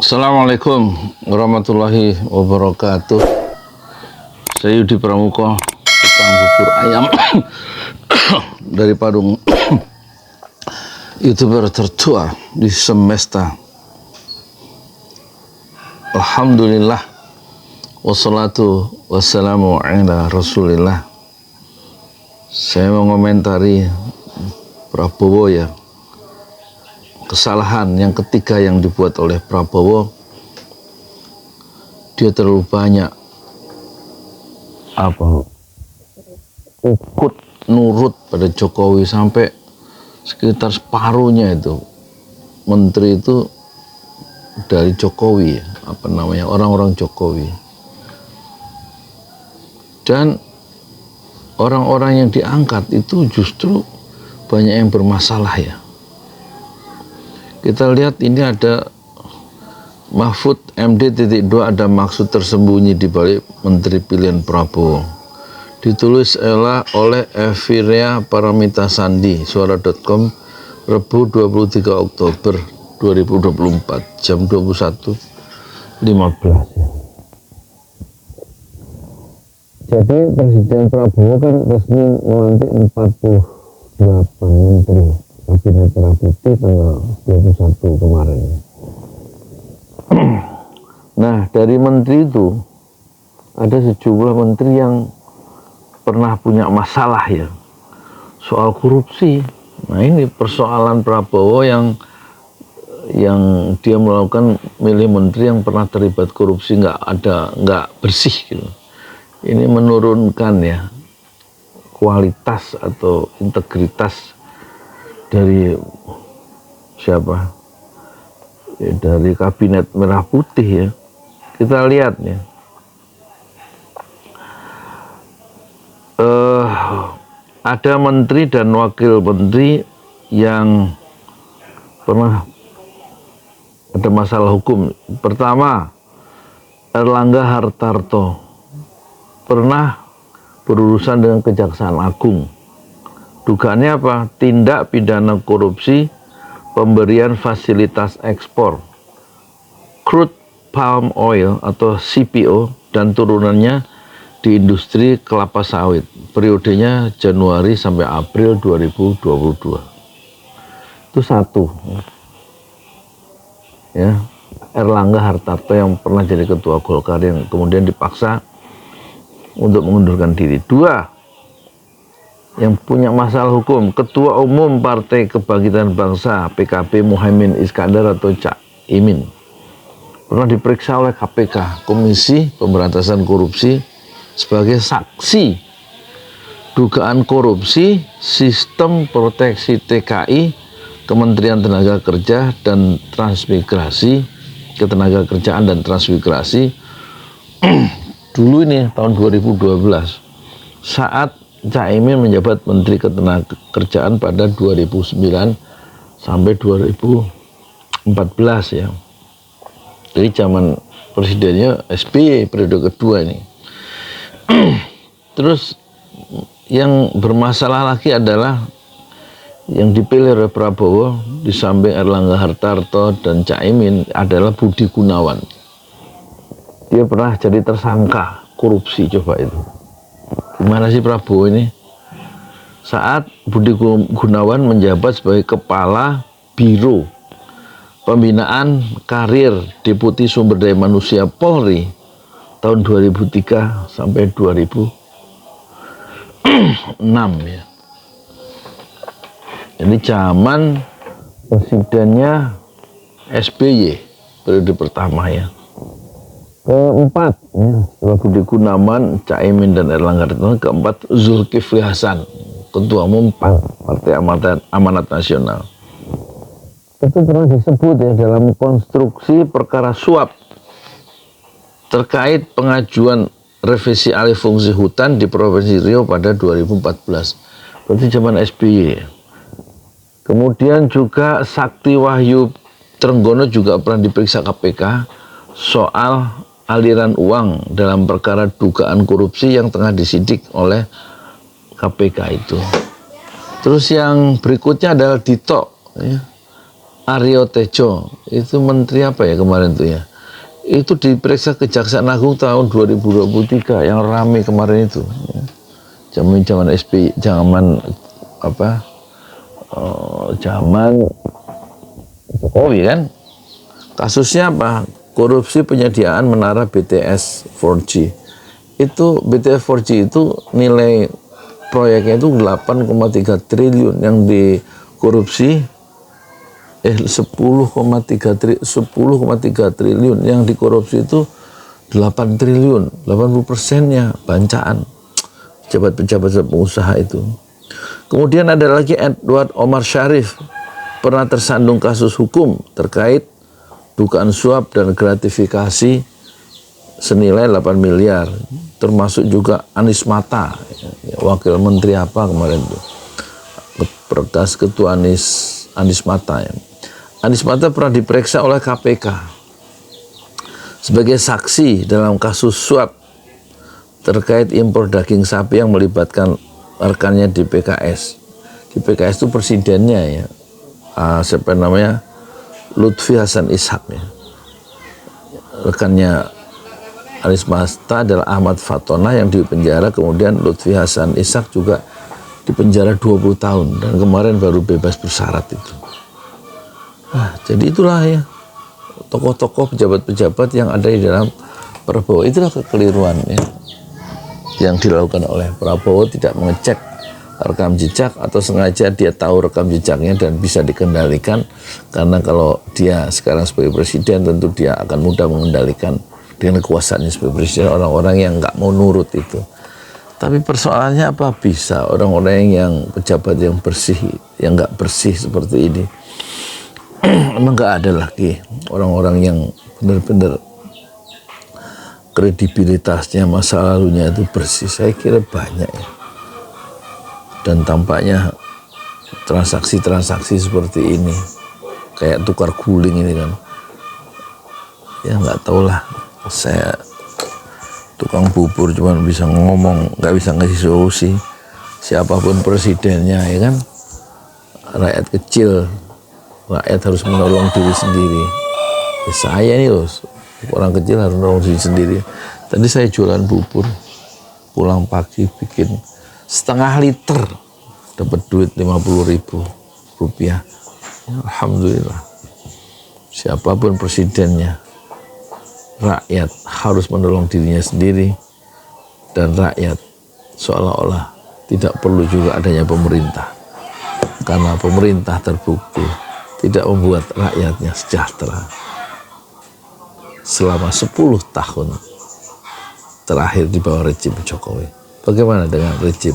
Assalamualaikum warahmatullahi wabarakatuh. Saya Yudi Pramuko, tukang bubur ayam dari Padung, YouTuber tertua di semesta. Alhamdulillah, wassalatu wassalamu ala rasulillah. Saya mau komentari Prabowo ya. Kesalahan yang ketiga yang dibuat oleh Prabowo, dia terlalu banyak ikut nurut pada Jokowi sampai sekitar separuhnya itu menteri itu dari Jokowi, orang-orang Jokowi, dan orang-orang yang diangkat itu justru banyak yang bermasalah ya. Kita lihat ini ada Mahfud MD.2, ada maksud tersembunyi di balik menteri pilihan Prabowo. Ditulis oleh Evirea Paramita Sandi, suara.com, Rabu 23 Oktober 2024, jam 21.15. Jadi Presiden Prabowo kan resmi melantik 48 menteri Kabinet Merah Putih tanggal 21 kemarin. Nah, dari menteri itu ada sejumlah menteri yang pernah punya masalah ya soal korupsi. Nah, ini persoalan Prabowo yang dia melakukan milih menteri yang pernah terlibat korupsi, nggak bersih gitu. Ini menurunkan ya kualitas atau integritas dari siapa? Ya, dari Kabinet Merah Putih ya. Kita lihat ya. Ada menteri dan wakil menteri yang pernah ada masalah hukum. Pertama, Erlangga Hartarto pernah berurusan dengan Kejaksaan Agung. Dugaannya apa? Tindak pidana korupsi pemberian fasilitas ekspor crude palm oil atau CPO dan turunannya di industri kelapa sawit. Periodenya Januari sampai April 2022. Itu satu. Ya, Erlangga Hartarto yang pernah jadi ketua Golkar yang kemudian dipaksa untuk mengundurkan diri. Dua, yang punya masalah hukum, Ketua Umum Partai Kebangkitan Bangsa PKB Muhaimin Iskandar atau Cak Imin, pernah diperiksa oleh KPK, Komisi Pemberantasan Korupsi, sebagai saksi dugaan korupsi sistem proteksi TKI Kementerian Tenaga Kerja dan Transmigrasi, Ketenagakerjaan dan Transmigrasi dulu ini tahun 2012 saat Cak Imin menjabat Menteri Ketenagakerjaan pada 2009 sampai 2014 ya. Jadi zaman presidennya SBY periode kedua ini. Terus yang bermasalah lagi adalah yang dipilih oleh Prabowo di samping Erlangga Hartarto dan Cak Imin adalah Budi Gunawan. Dia pernah jadi tersangka korupsi, coba itu. Gimana sih Prabowo ini? Saat Budi Gunawan menjabat sebagai Kepala Biro Pembinaan Karir Deputi Sumber Daya Manusia Polri tahun 2003 sampai 2006 ya. Jadi zaman presidennya SBY periode pertama ya. Keempat, ya, setelah Budi Gunawan, Cak Imin dan Erlangga Hartarto, keempat Zulkifli Hasan, Ketua Umum Partai Amanat Nasional. Itu pernah disebut ya dalam konstruksi perkara suap terkait pengajuan revisi alih fungsi hutan di Provinsi Riau pada 2014. Berarti zaman SBY. Kemudian juga Sakti Wahyu Trenggono juga pernah diperiksa KPK soal aliran uang dalam perkara dugaan korupsi yang tengah disidik oleh KPK itu. Terus yang berikutnya adalah Dito, ya. Aryo Tejo, itu menteri apa ya kemarin tuh ya? Itu diperiksa Kejaksaan Agung tahun 2023 yang rame kemarin itu. Zaman SBY, zaman apa? Zaman Jokowi kan? Kasusnya apa? Korupsi penyediaan menara BTS 4G. Itu BTS 4G itu nilai proyeknya itu 8,3 triliun yang dikorupsi 10,3 triliun yang dikorupsi itu 8 triliun, 80%-nya bancaan pejabat-pejabat pengusaha itu. Kemudian ada lagi Edward Omar Syarif, pernah tersandung kasus hukum terkait dugaan suap dan gratifikasi senilai 8 miliar, termasuk juga Anies Mata, wakil menteri apa kemarin itu, bekas ketua Anies Mata ya. Anies Mata pernah diperiksa oleh KPK sebagai saksi dalam kasus suap terkait impor daging sapi yang melibatkan rekannya di PKS. Di PKS itu presidennya ya, siapa namanya, Lutfi Hasan Ishak ya. Rekannya Anies Mata adalah Ahmad Fatona yang dipenjara, kemudian Lutfi Hasan Ishak juga dipenjara 20 tahun dan kemarin baru bebas bersyarat itu. Nah, jadi itulah ya tokoh-tokoh pejabat-pejabat yang ada di dalam Prabowo. Itulah kekeliruan ya yang dilakukan oleh Prabowo, tidak mengecek rekam jejak atau sengaja dia tahu rekam jejaknya dan bisa dikendalikan, karena kalau dia sekarang sebagai presiden tentu dia akan mudah mengendalikan dengan kekuasaannya sebagai presiden orang-orang yang nggak mau nurut itu. Tapi persoalannya apa, bisa orang-orang yang pejabat yang bersih, yang nggak bersih seperti ini emang nggak ada lagi orang-orang yang benar-benar kredibilitasnya masa lalunya itu bersih. Saya kira banyak ya, dan tampaknya transaksi-transaksi seperti ini kayak tukar guling ini kan ya, nggak tahulah. Saya tukang bubur cuman bisa ngomong, nggak bisa ngasih solusi. Siapapun presidennya ya kan, rakyat kecil, rakyat harus menolong diri sendiri. Ya, saya nih loh, orang kecil harus menolong diri sendiri. Tadi saya jualan bubur, pulang pagi bikin 0,5 liter, dapat duit 50.000 rupiah. Ya, alhamdulillah. Siapapun presidennya, rakyat harus menolong dirinya sendiri, dan rakyat seolah-olah tidak perlu juga adanya pemerintah, karena pemerintah terbukti tidak membuat rakyatnya sejahtera. Selama 10 tahun terakhir di bawah rejim Jokowi, bagaimana dengan rejim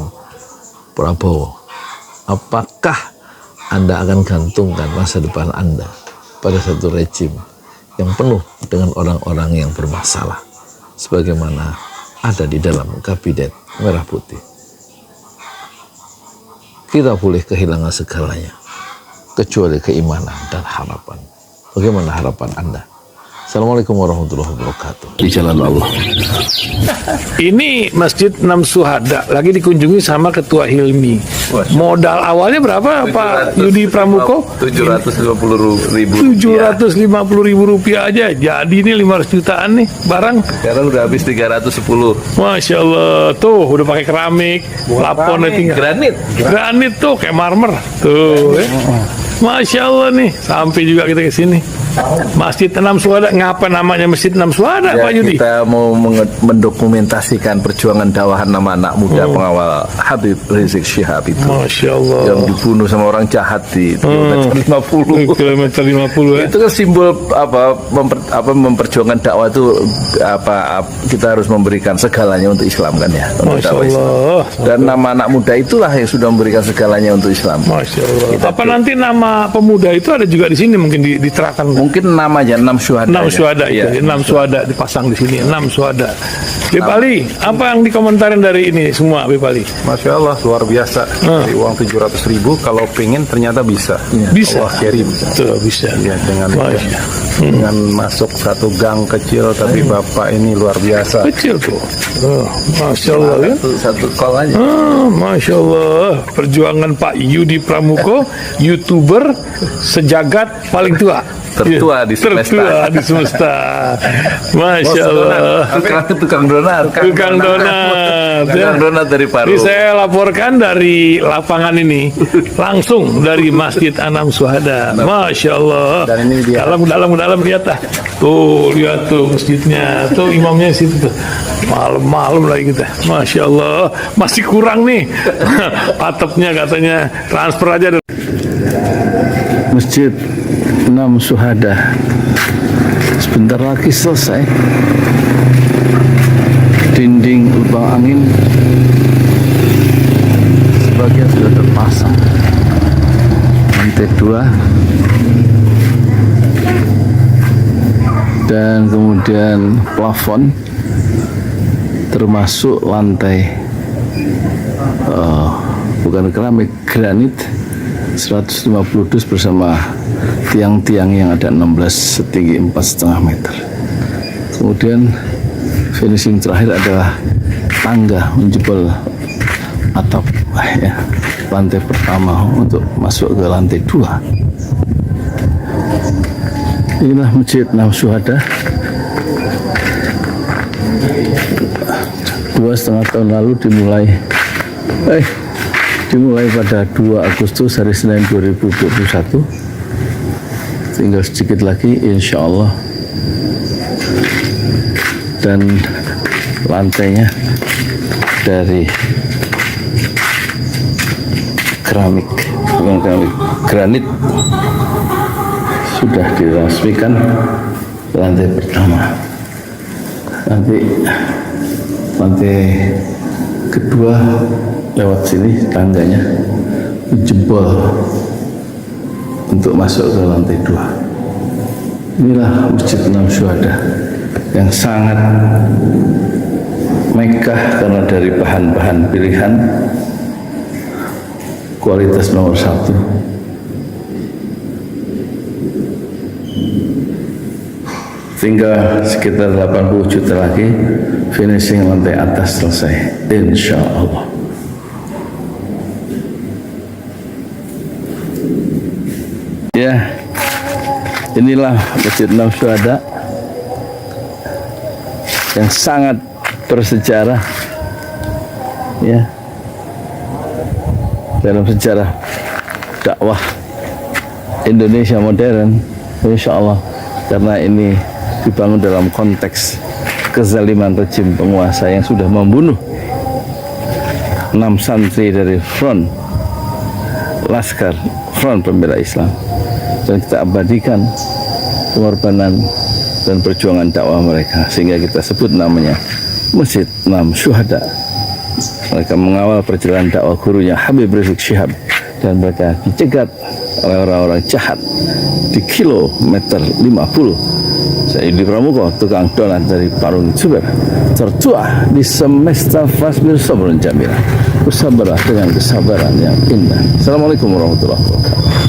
Prabowo? Apakah Anda akan gantungkan masa depan Anda pada satu rejim yang penuh dengan orang-orang yang bermasalah, sebagaimana ada di dalam kabinet merah putih? Kita boleh kehilangan segalanya, kecuali keimanan dan harapan. Bagaimana harapan Anda? Assalamualaikum warahmatullahi wabarakatuh. Di jalan Allah. Ini Masjid 6 Syuhada lagi dikunjungi sama Ketua Hilmi. Modal awalnya berapa Pak Yudi Pramuko? 750.000 rupiah aja. Jadi ini 500 jutaan nih barang. Sekarang udah habis 310. Masya Allah, tuh udah pakai keramik, plafonnya tinggal granit tuh kayak marmer tuh. Masya Allah nih, sampai juga kita ke sini. Masjid 6 Syuhada, ngapa namanya Masjid 6 Syuhada, Ya, Pak Yudi? kita mau mendokumentasikan perjuangan dakwah nama anak muda pengawal Habib Rizik Syihab itu, Masya Allah, yang dibunuh sama orang jahat di kilometer 50. kilometer 50 ya. Itu kan simbol memperjuangkan dakwah itu kita harus memberikan segalanya untuk Islam kan ya. Untuk Masya dakwah Islam. Allah. Dan nama anak muda itulah yang sudah memberikan segalanya untuk Islam. Masya Allah. Apa nanti nama pemuda itu ada juga di sini mungkin diterapkan? mungkin namanya 6 syuhada. 6 syuhada Iya. itu, 6 syuhada dipasang di sini, 6 syuhada. Bib Ali, apa yang dikomentarin dari ini semua, Bib Ali? Masya Allah, luar biasa. Dari uang 700.000, kalau pengen ternyata bisa. Bisa. Allah kirim. Tuh, bisa. Ya, Masya. dengan masuk satu gang kecil, tapi Bapak ini luar biasa. Kecil tuh. Oh, Masya Allah ya. Satu call aja. Masya Allah, perjuangan Pak Yudi Pramuko, YouTuber sejagat paling tua. Tertua di semesta. Tertua di semesta. Masya Allah. Tukang donat. Tukang donat. Tukang donat dari Paru. Ini saya laporkan dari lapangan ini, langsung dari Masjid Anam Syuhada. Masya Allah. Dan ini dia. Dalam lihat dah. Tuh, lihat tuh masjidnya. Tuh imamnya di situ tuh. Malam-malam lagi kita. Masya Allah. Masih kurang nih. Atapnya katanya transfer aja. Masjid Anam Syuhada sebentar lagi selesai. Dinding lubang angin sebagian sudah terpasang, lantai 2 dan kemudian plafon termasuk lantai bukan keramik, granit 150 dus bersama tiang-tiang yang ada 16 setinggi 4,5 meter. Kemudian finishing terakhir adalah tangga menjebol atap ya, lantai pertama untuk masuk ke lantai 2. Inilah Masjid Anam Syuhada. 2,5 tahun lalu dimulai pada 2 Agustus hari Senin 2021. Tinggal sedikit lagi insya Allah, dan lantainya dari keramik, bukan keramik, granit sudah diresmikan lantai pertama. Nanti lantai kedua lewat sini tangganya jebol untuk masuk ke lantai 2. Inilah Masjid Anam Syuhada yang sangat megah karena dari bahan-bahan pilihan kualitas nomor 1. Tinggal sekitar 80 juta lagi finishing lantai atas selesai insya Allah. Ya, inilah Masjid Anam Syuhada yang sangat bersejarah ya dalam sejarah dakwah Indonesia modern, insya Allah, karena ini dibangun dalam konteks kezaliman rejim penguasa yang sudah membunuh 6 santri dari front Laskar Front Pembela Islam, dan kita abadikan pengorbanan dan perjuangan dakwah mereka sehingga kita sebut namanya Masjid Anam Syuhada. Mereka mengawal perjalanan dakwah gurunya Habib Rizik Syihab, dan mereka dicegat oleh orang-orang jahat di kilometer 50. Saya Yudi Pramuko, tukang donat dari Parung Juber, tertua di semesta fasmir sabrun jamila. Bersabarlah dengan kesabaran yang indah. Assalamualaikum warahmatullahi wabarakatuh.